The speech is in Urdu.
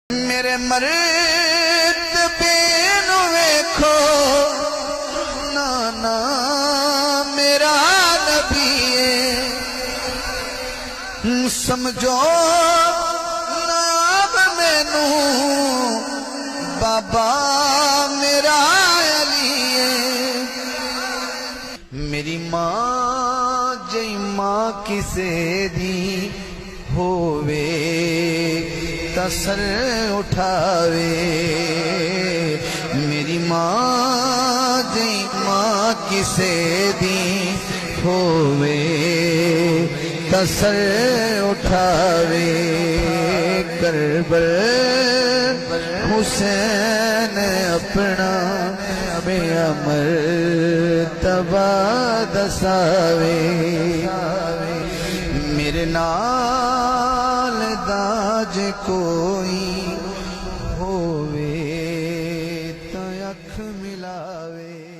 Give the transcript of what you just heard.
میرے مرتبے نو ویکھو نانا میرا نبی ہے سمجھو نام مینو بابا میرا علی ہے میری ماں جی ماں کسے دی ہووے سر اٹھاوے میری ماں دی ماں کسے دی ہووے سر اٹھاوے کربل حسین اپنا بے مرتبہ دساوے میرے نال داج کوئی ہووے تا اکھ ملاوے